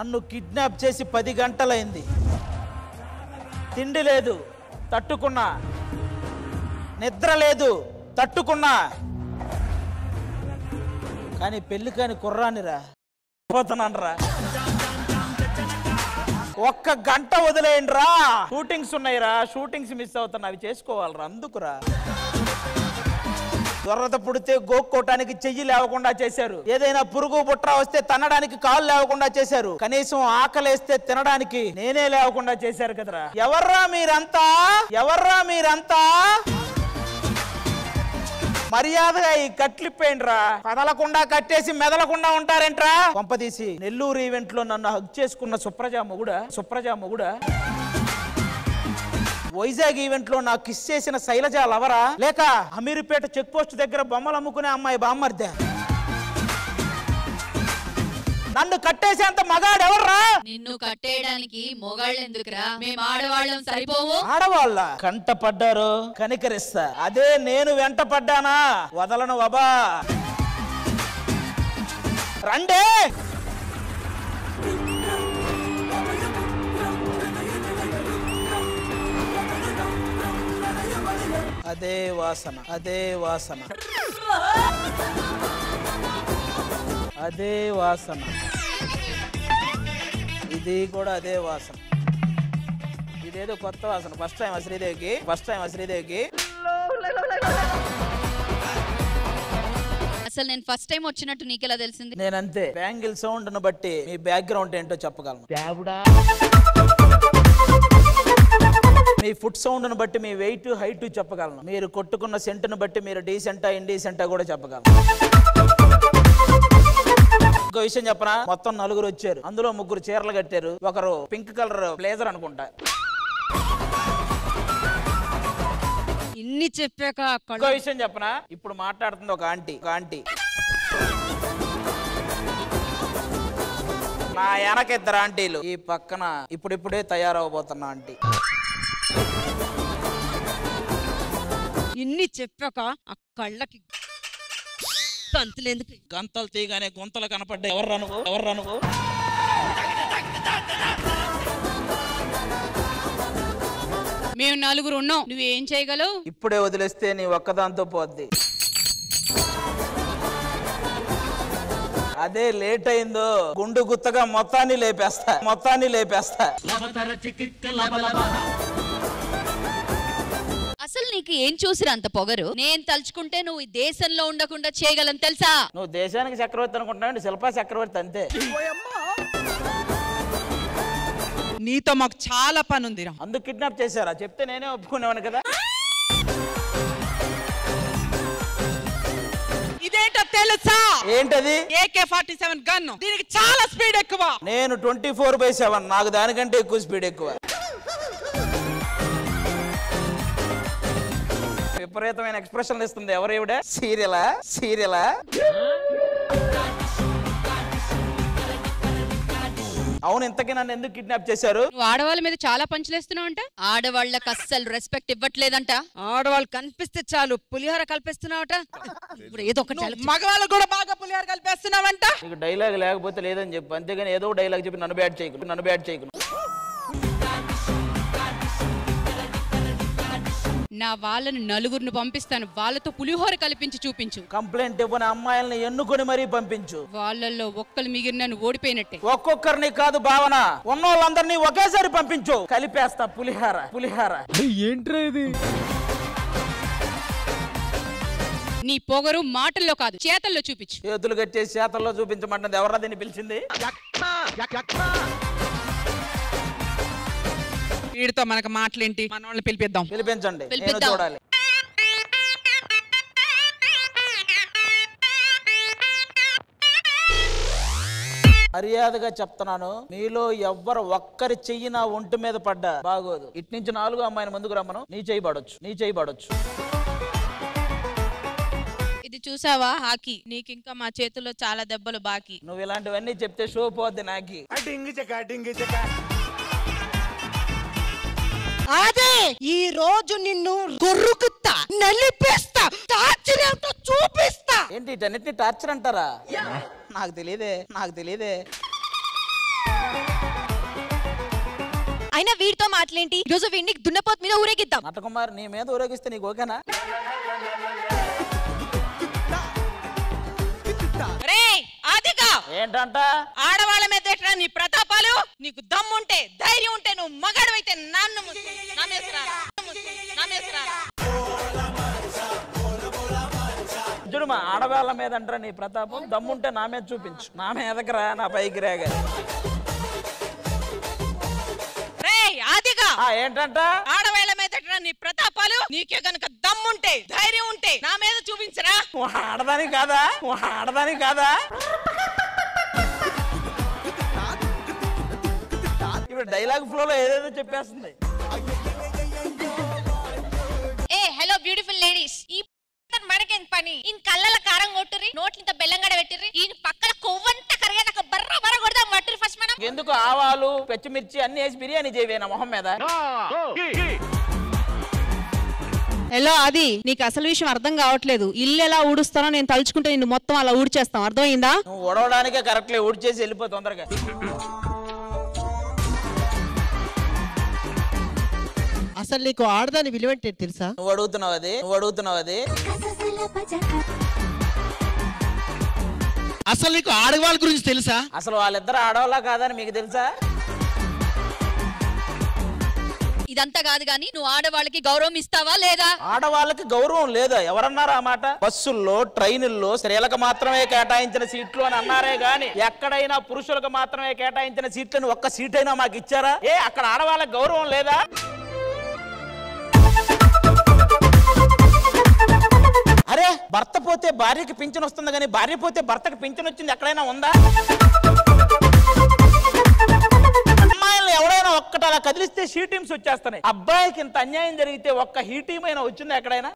నన్ను కిడ్నాప్ చేసి 10 గంటలైంది. తిండి లేదు, తట్టుకున్నా. నిద్ర లేదు, తట్టుకున్నా. కానీ పెళ్లి కాని కుర్రానిరా పోతున్నానరా. 1 గంట వదిలేయండి రా. షూటింగ్స్ ఉన్నాయిరా, షూటింగ్స్ మిస్ అవుతున్నా, అవి చేసుకోవాలరా. అందుకురా. దొరద పుడితే గోక్కోటానికి చెయ్యి లేవకుండా చేశారు. ఏదైనా పురుగు బుట్ర వస్తే తన్నడానికి కాళ్ళు లేవకుండా చేశారు. కనీసం ఆకలేస్తే తినడానికి నేనే లేవకుండా చేశారు కదరా. ఎవర్రా మీరంతా? ఎవర్రా మీరంతా? మర్యాదగా ఈ కట్లిప్పేంట్రా. కదలకుండా కట్టేసి మెదలకుండా ఉంటారేంట్రా? పంపదీసి నెల్లూరు ఈవెంట్ లో నన్ను హగ్ చేసుకున్న సుప్రజా మొగుడా, వైజాగ్ ఈవెంట్ లో నాకు కిస్ చేసిన శైలజ లవరా, లేక అమీర్పేట చెక్ పోస్ట్ దగ్గర బొమ్మలు అమ్ముకునే అమ్మాయి బామ్మర్దే? నన్ను కట్టేసేంత మగాడు ఎవర్రా? నిన్ను కట్టేయడానికి మొగాళ్ళు ఎందుకురా? మేము ఆడవాళ్ళం సరిపోవు? ఆడవాళ్ళ కంట పడ్డారు, కనికరిస్తా. అదే నేను వెంట పడ్డానా వదలను బాబా. రండే. అదే వాసన, అదే వాసన, అదే వాసన. ఇది కూడా అదే వాసన. ఇదేదో కొత్త వాసన. ఫస్ట్ టైం శ్రీదేవికి. అసలు నేను ఫస్ట్ టైం వచ్చినట్టు నీకెలా తెలిసింది? నేనంతే. బ్యాంగిల్ సౌండ్ ను బట్టి మీ బ్యాక్గ్రౌండ్ ఏంటో చెప్పగలను. మీ ఫుట్ సౌండ్ ను బట్టి మీ వెయిట్ హైట్ చెప్పగలను. మీరు కొట్టుకున్న సెంటును బట్టి మీరు డీసెంటా ఇండీసెంటా కూడా చెప్పగలను. ఇంకో విషయం చెప్పనా? మొత్తం 4 వచ్చారు. అందులో 3 చీరలు కట్టారు. ఒకరు పింక్ కలర్ బ్లేజర్ అనుకుంటా. ఇన్ని చెప్పాక ఇంకో విషయం చెప్పనా? ఇప్పుడు మాట్లాడుతుంది ఒక ఆంటీ. నా వెనక 2 ఆంటీలు, ఈ పక్కన ఇప్పుడిప్పుడే తయారవబోతున్న ఆంటీ. ఇన్ని చెప్పాక ఆ కళ్ళకి గంతులేందుకు? గంతలు తీయగానే గుంతలు కనపడ్డాయి. ఎవర్రా నువ్వు? మేము 4 ఉన్నాం. నువ్వేం చేయగలవు? ఇప్పుడే వదిలేస్తే నీ ఒక్కదాంతో పోద్ది. అదే లేట్ అయిందో గుండు గుత్తగా మొత్తాన్ని లేపేస్తా. అసలు నీకు ఏం చూసిరా అంత పొగరు? నేను తలుచుకుంటే నువ్వు ఈ దేశంలో ఉండకుండా చేయగలను తెలుసా? నువ్వు దేశానికి చక్రవర్తి అనుకుంటున్నావు, శిల్పా చక్రవర్తి అంతే. నీతో మాకు చాలా పని ఉందిరా. అందుకు కిడ్నాప్ చేశారా? చెప్తే నేనే ఒప్పుకునేవాను కదా. ఇదేంటో తెలుసా? ఏంటది? AK-47 gun. దీనికి చాలా స్పీడ్ ఎక్కువ. నేను 24/7. నాకు దానికంటే ఎక్కువ స్పీడ్ ఎక్కువ. విపరీతమైన ఎక్స్ప్రెషన్లు ఇస్తుంది. ఎవరు ఇవిడ? సీరియలా? అవును, ఇంతకీ నన్ను ఎందుకు కిడ్నాప్ చేశారు? నువ్వు ఆడవాళ్ళ మీద చాలా పంచులేస్తున్నావు అంట. ఆడవాళ్ళకి అస్సలు రెస్పెక్ట్ ఇవ్వట్లేదంట. ఆడవాళ్ళు కనిపిస్తే చాలు పులిహోర కలిపేస్తున్నావట. ఏదో ఒకటి మగవాళ్ళు కూడా బాగా పులిహోర కలిపేస్తున్నావంట. నీకు డైలాగ్ లేకపోతే లేదని చెప్పు, అంతేగాని ఏదో డైలాగ్ చెప్పి నన్ను బ్యాడ్ చేయకు. నా వాళ్ళని 4 పంపిస్తాను. వాళ్ళతో పులిహోర కలిపించి చూపించు. కంప్లైంట్ ఇవ్వని అమ్మాయిల్ని ఎన్నుకొని మరీ పంపించు. వాళ్ళల్లో ఒక్కరు మిగిలిన ఓడిపోయినట్టే. ఒక్కొక్కరిని కాదు భావన, ఉన్నోళ్ళందరినీ ఒకేసారి పంపించు. కలిపేస్తా పులిహార. ఏంట్రా ఇది? నీ పొగరు మాటల్లో కాదు, చేతల్లో చూపించు. చేతులు కట్టేసి చేతల్లో చూపించమంటుంది. ఎవరా దీన్ని పిలిచింది? వీడితో మనకు మాటలేంటి? మన వాళ్ళని పిలిపించండి, నేను చూడాలి. మర్యాదగా చెప్తున్నాను, మీలో ఎవ్వరు ఒక్కరి చెయ్యి నా ఒంటి మీద పడ్డా బాగోదు. ఇటు నుంచి 4 అమ్మాయిని ముందుకు రమ్మను. నీ చేయి పడొచ్చు. ఇది చూసావా హాకీ? నీకింకా మా చేతుల్లో చాలా దెబ్బలు బాకీ. నువ్వు ఇలాంటివన్నీ చెప్తే షో పోద్ది నాకి. అదే ఈ రోజు నిన్ను గొర్రుకుత్తా, నలిపేస్తా, టార్చర్ ఏంటో చూపిస్తా. ఏంటి ఇటన్నిటిని టార్చర్ అంటారా? నాకు తెలియదే. అయినా వీడితో మాటలేంటి? ఈరోజు వీడిని దున్నపోతు మీద ఊరేగిద్దాం. నటకుమార్ నీ మీద ఊరేగిస్తే నీకు ఓకేనా? ఏంటంట? ఆడవాళ్ళ మీద నీ ప్రతాపాలు, నీకు దమ్ముంటే ధైర్యం ఉంటే నువ్వు మగాడవైతే నన్ను చూడుమా, ఆడవాళ్ళ మీద అంటారా నీ ప్రతాపం? దమ్ముంటే నా మీద చూపించు. నా మీదకి రా, నా పైకి రాగా. ఏంటంట? ఆడవాళ్ళ మీద నీ ప్రతాపాలు, నీకే గనుక దమ్ముంటే ధైర్యం ఉంటే నా మీద చూపించరా. ఆడదాని కాదా? ఆడదాని కాదా? ఇప్పుడు డైలాగ్ ఫ్లోలో ఏదేదో చెప్పేస్తుంది. ఏ హలో బ్యూటిఫుల్ లేడీస్, ఈ మనకేం పని? ఈ కళ్ళల కారం కొట్టుర్రి, నోట్లింత బెల్లంగడ పెట్టిర్రి, ఈ పక్కన కొవ్వంతా కరిగేదాకా బర్ర బర్ర కొడదాం పట్టుర్రి ఫస్ట్. మనం ఎందుకు ఆవాలు పచ్చిమిర్చి అన్ని వేసి బిర్యానీ చేయవేనా మొహం మీద? హలో అది నీకు అసలు విషయం అర్థం కావట్లేదు. ఇల్లు ఎలా ఊడుస్తానో నేను తలుచుకుంటే నిన్ను మొత్తం అలా ఊడ్చేస్తాం, అర్థమైందా? నువ్వు ఊడవడానికే కరెక్ట్లే, ఊడ్చేసి వెళ్ళిపో తొందరగా. అసలు నీకు ఆడదాని విలువ ఏంటి తెలుసా? నువ్వు అడుగుతున్నావు అది. అసలు నీకు ఆడవాళ్ళ గురించి తెలుసా? అసలు వాళ్ళిద్దరు ఆడవాళ్ళ కాదని మీకు తెలుసా? ఇదంతా కాదు గానీ నువ్వు ఆడవాళ్ళకి గౌరవం ఇస్తావా లేదా? ఆడవాళ్ళకి గౌరవం లేదా? ఎవరన్నారా ఆ మాట? బస్సుల్లో, ట్రైనుల్లో స్త్రీలకు మాత్రమే కేటాయించిన సీట్లు అని అన్నారే గాని ఎక్కడైనా పురుషులకు మాత్రమే కేటాయించిన సీట్లను ఒక్క సీట్ అయినా మాకు ఇచ్చారా? అక్కడ ఆడవాళ్ళకి గౌరవం లేదా? అరే, భర్త పోతే భార్యకి పింఛన్ వస్తుంది కానీ భార్య పోతే భర్తకి పింఛన్ వచ్చింది ఎక్కడైనా ఉందా? అమ్మాయిలు ఎవడైనా ఒక్కటి అలా కదిలిస్తే షీ టీమ్స్ వచ్చేస్తున్నాయి. అబ్బాయికి ఇంత అన్యాయం జరిగితే ఒక్క హీ టీమ్ అయినా వచ్చిందా ఎక్కడైనా?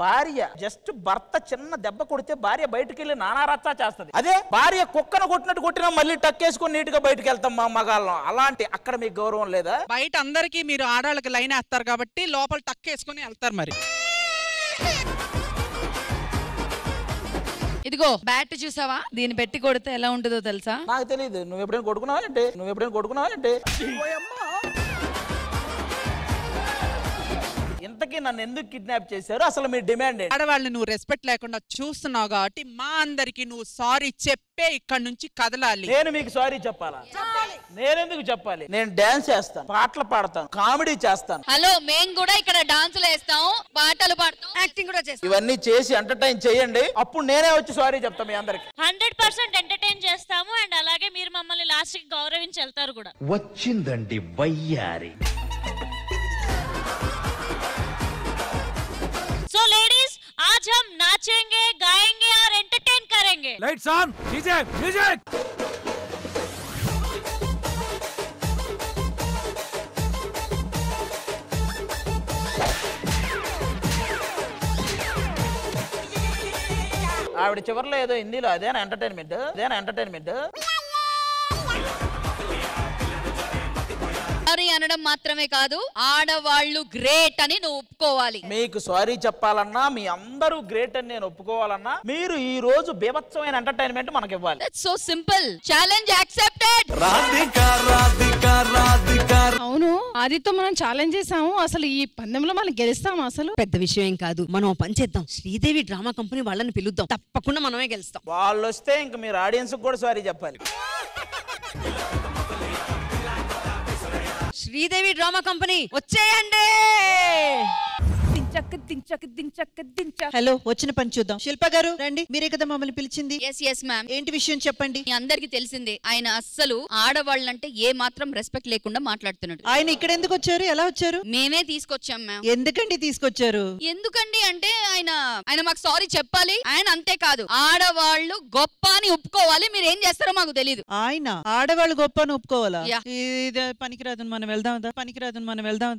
భార్య జస్ట్ భర్త చిన్న దెబ్బ కొడితే భార్య బయటకు వెళ్ళి నానా రచ్చా చేస్తుంది. అదే భార్య కుక్కను కొట్టినట్టు కొట్టినా మళ్ళీ టక్కేసుకుని నీట్ గా బయటకు వెళ్తాం మా మగాళ్ళం. అలాంటి అక్కడ మీకు గౌరవం లేదా? బయట అందరికి మీరు ఆడవాళ్ళకి లైన్ వేస్తారు కాబట్టి లోపల టక్కేసుకుని వెళ్తారు. మరి ఇదిగో బ్యాట్ చూసావా? దీన్ని పెట్టి కొడితే ఎలా ఉంటుందో తెలుసా? నాకు తెలియదు. నువ్వు ఎప్పుడైనా కొడుకున్నావంటే ఇంతకీ నన్ను ఎందుకు కిడ్నాప్ చేశారు? అసలు మీ డిమాండ్ ఏంటి? ఆడవాళ్ళని నువ్వు రెస్పెక్ట్ లేకుండా చూస్తున్నావు కాబట్టి మా అందరికి నువ్వు సారీ చెప్పే ఇక్కడ నుంచి కదలాలి. నేను మీకు సారీ చెప్పాలా? నేనెందుకు చెప్పాలి? నేను డాన్స్ చేస్తాను, పాటలు పాడతాను, కామెడీ చేస్తాను. హలో, మేము కూడా ఇక్కడ డాన్సులు వేస్తాం, పాటలు పాడతాం, యాక్టింగ్ కూడా చేస్తాం. ఇవన్నీ చేసి ఎంటర్టైన్ చేయండి, అప్పుడు నేనే వచ్చి సారీ చెప్తాను మీ అందరికి. 100% ఎంటర్టైన్ చేస్తాము. అండ్ అలాగే మీరు మమ్మల్ని లాస్ట్ కి గౌరవించి వెళ్తారు కూడా. వచ్చిందండి వయ్యారి. So ladies, आज हम नाचेंगे, गाएंगे और एंटरटेन करेंगे. Lights on, DJ, music. ఆవిడ చివర్లో ఏదో హిందీలో అదేనా ఎంటర్టైన్మెంట్? సారీ అనడం మాత్రమే కాదు, ఆడవాళ్ళు గ్రేట్ అని నువ్వు ఒప్పుకోవాలి. మీకు సారీ చెప్పాలన్నా, మీ అందరూ గ్రేట్ అని నేను ఒప్పుకోవాలన్నా, మీరు ఈ రోజు బీభత్సమైన ఎంటర్టైన్మెంట్ మనకి ఇవ్వాలి. That's so simple. Challenge accepted. అవును, ఆదితో మనం ఛాలెంజ్ చేసాము. అసలు ఈ పందెంలో మనం గెలుస్తాం? అసలు పెద్ద విషయం ఏం కాదు. మనం పని చేద్దాం, శ్రీదేవి డ్రామా కంపెనీ వాళ్ళని పిలుద్దాం, తప్పకుండా మనమే గెలుస్తాం. వాళ్ళు వస్తే ఇంక మీరు ఆడియన్స్ కూడా సారీ చెప్పాలి. శ్రీదేవి డ్రామా కంపెనీ వచ్చేయండి. హలో, వచ్చిన పని చూద్దాం. శిల్ప గారు రండి, మీరే కదా మమ్మల్ని పిలిచింది. Yes ma'am. ఏంటి విషయం చెప్పండి. మీ అందరికి తెలిసిందే, ఆయన అస్సలు ఆడవాళ్ళంటే ఏ మాత్రం రెస్పెక్ట్ లేకుండా మాట్లాడుతున్నాడు. ఆయన ఇక్కడ ఎందుకు వచ్చారు? ఎలా వచ్చారు? మేమే తీసుకొచ్చాం మ్యామ్. ఎందుకండి తీసుకొచ్చారు? ఎందుకండి అంటే ఆయన మాకు సారీ చెప్పాలి. ఆయన అంతేకాదు, ఆడవాళ్ళు గొప్ప అని ఒప్పుకోవాలి. మీరు ఏం చేస్తారో మాకు తెలియదు. ఆయన ఆడవాళ్ళు గొప్ప అని ఒప్పుకోవాలా? యా. ఇది పనికిరాదు, మనం వెళ్దాం.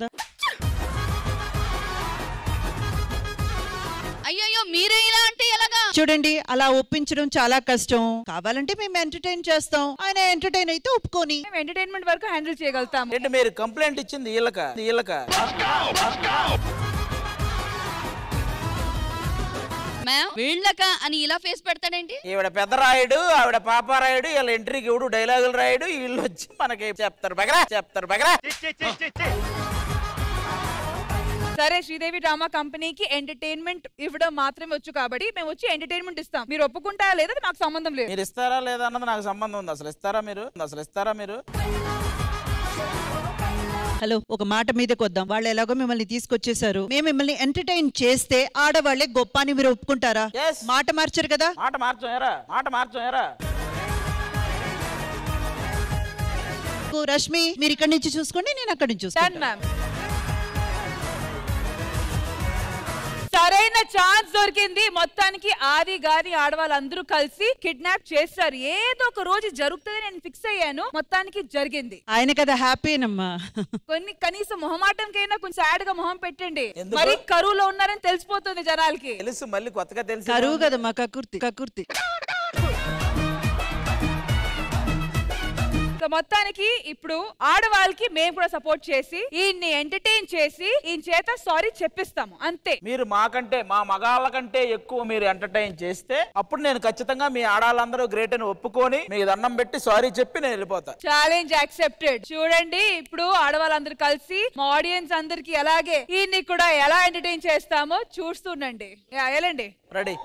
అయ్యో, మీరే ఇలా అంటే ఎలాగా? చూడండి, అలా ఒప్పించడం చాలా కష్టం. కావాలంటే మేము ఎంటర్టైన్ చేస్తాం, ఆయన ఎంటర్టైన్ అయితే ఒప్పుకొని ఎంటర్టైన్మెంట్ వరకు హ్యాండిల్ చేయగలుగుతాం. ఏంటి మీరు కంప్లైంట్ ఇచ్చింది వీళ్ళక? మ్యామ్ వీళ్ళక అని ఇలా ఫేస్ పెడతాడేంటి? ఈవిడ పెద్ద రాయుడు, ఆవిడ పాప రాయుడు, వీళ్ళ ఎంట్రీకి ఇవ్వడు డైలాగులు రాయుడు, వీళ్ళు వచ్చి మనకి చెప్తారు బగరా. సరే శ్రీదేవి డ్రామా కంపెనీకి ఎంటర్టైన్మెంట్ ఇవ్వడం మాత్రమే వచ్చు కాబట్టి మేము వచ్చి ఎంటర్టైన్మెంట్ ఇస్తాం. మీరు ఒప్పుకుంటారా లేదా మాకు సంబంధం లేదు. మీరు ఇస్తారా లేదా అన్నది నాకు సంబంధం ఉంది. అసలు ఇస్తారా మీరు? హలో, ఒక మాట మీదకి వద్దాం. వాళ్ళు ఎలాగో మిమ్మల్ని తీసుకొచ్చేసారు, మేము మిమ్మల్ని ఎంటర్టైన్ చేస్తే ఆడవాళ్లే గొప్ప అని మీరు ఒప్పుకుంటారా? మాట మార్చారు కదా. మాట మార్చం ఏరా. రష్మి మీరు ఇక్కడి నుంచి చూసుకోండి, నేను అక్కడి నుంచి చూస్తాను. సరైన ఛాన్స్ దొరికింది. మొత్తానికి ఆది గాని ఆడవాళ్ళందరూ కలిసి కిడ్నాప్ చేస్తారు. ఏదో ఒక రోజు జరుగుతుంది నేను ఫిక్స్ అయ్యాను. మొత్తానికి జరిగింది. ఆయన కదా హ్యాపీనమ్మా. కనీసం మొహమాటంకైనా కొంచెం సాడ్ గా మొహం పెట్టండి. మరి కరువులో ఉన్నారని తెలిసిపోతుంది జనాలకి. తెలుసు, మళ్ళీ కొత్తగా తెలుసు. కరువు కదమ్మా, కకుర్తి. మొత్తానికి ఇప్పుడు ఆడవాళ్ళకి మేము కూడా సపోర్ట్ చేసి ఈయన్ని ఎంటర్టైన్ చేసి ఈయన చేత సారీ చెప్పిస్తాము అంతే. మీరు మాకంటే మా మగాళ్ళ కంటే ఎక్కువ మీరు ఎంటర్టైన్ చేస్తే అప్పుడు నేను ఖచ్చితంగా మీ ఆడాళ్ళందరూ గ్రేట్ అని ఒప్పుకొని మీ దండం పెట్టి సారీ చెప్పి నేను వెళ్ళిపోతా. Challenge accepted. చూడండి ఇప్పుడు ఆడవాళ్ళందరూ కలిసి మా ఆడియన్స్ అందరికి అలాగే ఈయన్ని కూడా ఎలా ఎంటర్టైన్ చేస్తామో చూస్తుండండి. వెళ్ళండి. రెడీ.